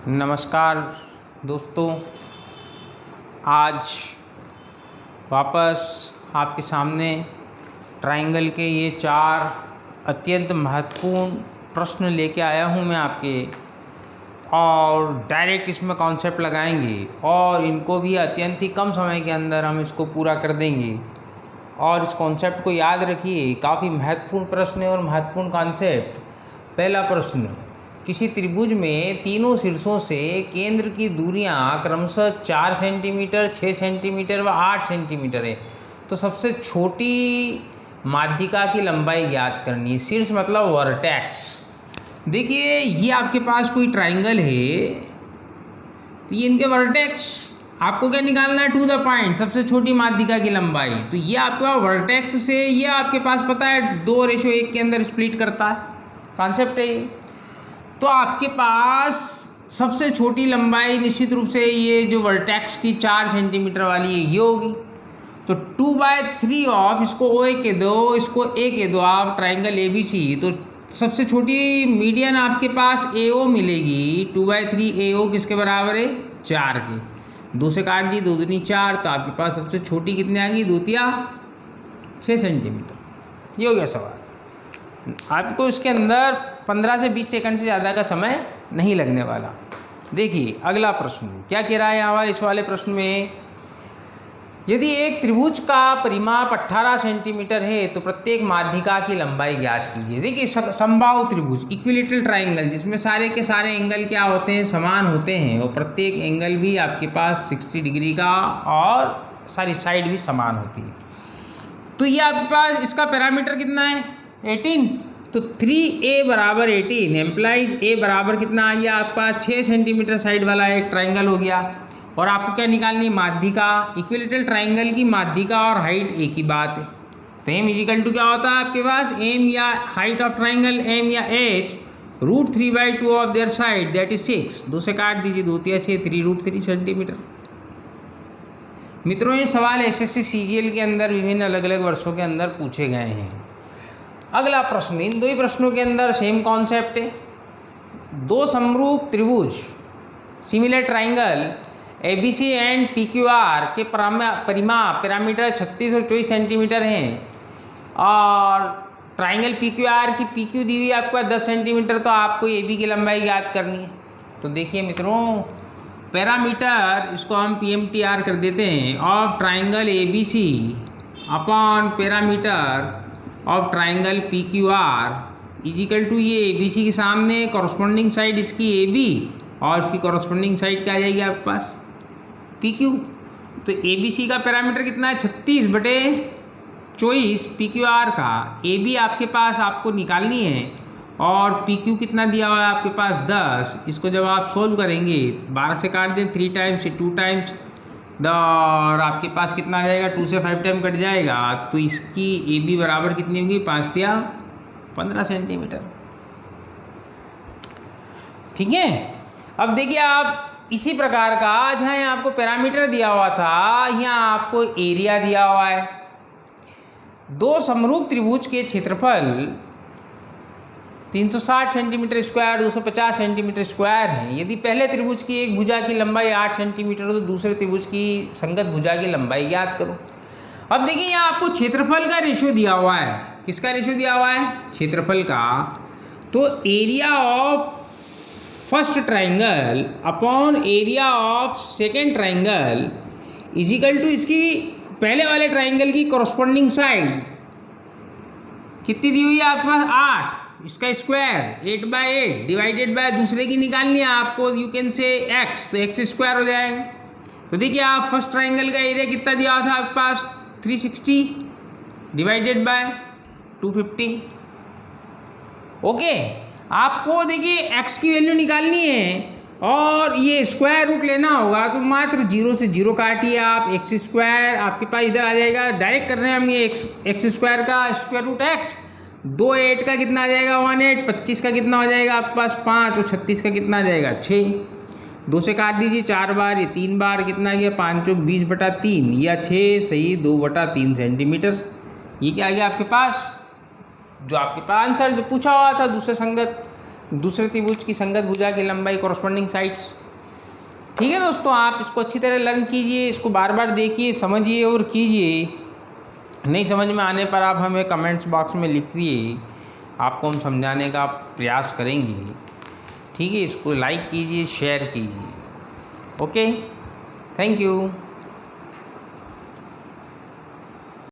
नमस्कार दोस्तों, आज वापस आपके सामने ट्रायंगल के ये 4 अत्यंत महत्वपूर्ण प्रश्न लेके आया हूँ मैं आपके, और डायरेक्ट इसमें कॉन्सेप्ट लगाएंगे और इनको भी अत्यंत ही कम समय के अंदर हम इसको पूरा कर देंगे। और इस कॉन्सेप्ट को याद रखिए, काफ़ी महत्वपूर्ण प्रश्न है और महत्वपूर्ण कॉन्सेप्ट। पहला प्रश्न, किसी त्रिभुज में तीनों शीर्षों से केंद्र की दूरियां क्रमशः 4 सेंटीमीटर, 6 सेंटीमीटर व 8 सेंटीमीटर है, तो सबसे छोटी माध्यिका की लंबाई ज्ञात करनी है। शीर्ष मतलब वर्टेक्स। देखिए, ये आपके पास कोई ट्राइंगल है, तो ये इनके वर्टेक्स आपको क्या निकालना है, टू द पॉइंट, सबसे छोटी माध्यिका की लंबाई। तो ये आपका वर्टेक्स से ये आपके पास पता है 2:1 के अंदर स्प्लिट करता है, कॉन्सेप्ट है ये। तो आपके पास सबसे छोटी लंबाई निश्चित रूप से ये जो वर्टेक्स की 4 सेंटीमीटर वाली है ये होगी। तो 2/3 ऑफ, इसको ओ ए के दो, इसको ए के दो आप, ट्राइंगल ए बी सी। तो सबसे छोटी मीडियन आपके पास ए ओ मिलेगी। 2/3 ए ओ किसके बराबर है, 4 के। 2 से काट दी, 2 दूनी 4, तो आपके पास सबसे छोटी कितनी आ गई, 2 6 सेंटीमीटर। ये हो गया सवाल। आपको इसके अंदर 15 से 20 सेकंड से ज़्यादा का समय नहीं लगने वाला। देखिए अगला प्रश्न क्या कह रहा है यहाँ इस वाले प्रश्न में, यदि एक त्रिभुज का परिमाप 18 सेंटीमीटर है तो प्रत्येक माध्यिका की लंबाई ज्ञात कीजिए। देखिए समबाहु त्रिभुज, इक्विलेटरल ट्राइंगल, जिसमें सारे के सारे एंगल क्या होते हैं, समान होते हैं, और प्रत्येक एंगल भी आपके पास 60 डिग्री का और सारी साइड भी समान होती है। तो ये आपके पास इसका पैरामीटर कितना है, 18। तो 3a बराबर 18 एम्प्लाइज a बराबर कितना आ गया आपका, 6 सेंटीमीटर साइड वाला एक ट्राइंगल हो गया। और आपको क्या निकालनी, माध्यिका। इक्विलेटरल ट्राइंगल की माध्यिका और हाइट एक ही बात है। तो m इजिकल टू क्या होता है आपके पास, m या हाइट ऑफ ट्राइंगल, m या h, √3/2 of their side, that is 6। 2 से काट दीजिए, 2 × 6, 3√3 सेंटीमीटर। मित्रों, ये सवाल एसएससी सीजीएल के अंदर विभिन्न अलग अलग वर्षों के अंदर पूछे गए हैं। अगला प्रश्न, इन 2 ही प्रश्नों के अंदर सेम कॉन्सेप्ट है। 2 समरूप त्रिभुज, similar triangle ABC and PQR के परिमाप पैरामीटर 36 और 24 सेंटीमीटर हैं, और ट्राइंगल पीक्यूआर की पीक्यू दी हुई आपको 10 सेंटीमीटर, तो आपको एबी की लंबाई ज्ञात करनी है। तो देखिए मित्रों, पैरामीटर इसको हम पीएमटीआर कर देते हैं, of triangle ABC upon parameter of triangle P Q R is equal to, ये ए बी सी के सामने कॉरस्पॉन्डिंग साइड इसकी ए बी, और इसकी कॉरस्पॉन्डिंग साइड क्या आ जाएगी आपके पास, पी क्यू। तो ए बी सी का पैरामीटर कितना है, 36/24 पी क्यू आर का। ए बी आपके पास आपको निकालनी है, और पी क्यू कितना दिया हुआ है आपके पास, 10। इसको जब आप सोल्व करेंगे, 12 से काट दें, 3 टाइम्स से 2 टाइम्स, और आपके पास कितना आ जाएगा, 2 से 5 टाइम कट जाएगा। तो इसकी ए बी बराबर कितनी होगी, 5 या 15 सेंटीमीटर। ठीक है। अब देखिए, आप इसी प्रकार का, जहाँ आपको पैरामीटर दिया हुआ था, यहाँ आपको एरिया दिया हुआ है। 2 समरूप त्रिभुज के क्षेत्रफल 360 सेंटीमीटर स्क्वायर, 250 सेंटीमीटर स्क्वायर है। यदि पहले त्रिभुज की एक भुजा की लंबाई 8 सेंटीमीटर हो, तो दूसरे त्रिभुज की संगत भुजा की लंबाई ज्ञात करो। अब देखिए, यहाँ आपको क्षेत्रफल का रेशियो दिया हुआ है। किसका रेशियो दिया हुआ है, क्षेत्रफल का। तो area of first triangle upon area of second triangle is equal to, इसकी पहले वाले ट्राइंगल की कॉरस्पॉन्डिंग साइड कितनी दी हुई है आपके पास, 8, इसका स्क्वायर 8/8 डिवाइडेड बाय दूसरे की निकालनी है आपको, यू कैन से x, तो x स्क्वायर हो जाएगा। तो देखिए, आप फर्स्ट ट्राइंगल का एरिया कितना दिया हुआ था आपके पास, 360 डिवाइडेड बाय 250। ओके, आपको देखिए x की वैल्यू निकालनी है, और ये स्क्वायर रूट लेना होगा, तो मात्र 0 से 0 काटिए आप, x स्क्वायर आपके पास इधर आ जाएगा। डायरेक्ट कर रहे हैं हम ये x स्क्वायर का स्क्वायर रूट x। 2 8 का कितना आ जाएगा, 18। 25 का कितना हो जाएगा आपके पास, 5, और 36 का कितना आ जाएगा, 6। 2 से काट दीजिए 4 बार, ये 3 बार कितना गया, 5 × 20/3 या 6 सही 2/3 सेंटीमीटर। ये क्या आ गया आपके पास, जो आपके पास आंसर जो पूछा हुआ था दूसरे संगत। दूसरे त्रिभुज की संगत भुजा की लंबाई कॉरस्पॉन्डिंग साइड्स। ठीक है दोस्तों, आप इसको अच्छी तरह लर्न कीजिए, इसको बार बार देखिए, समझिए और कीजिए। नहीं समझ में आने पर आप हमें कमेंट्स बॉक्स में लिख दिए, आपको हम समझाने का प्रयास करेंगे। ठीक है, इसको लाइक कीजिए, शेयर कीजिए। Okay, thank you.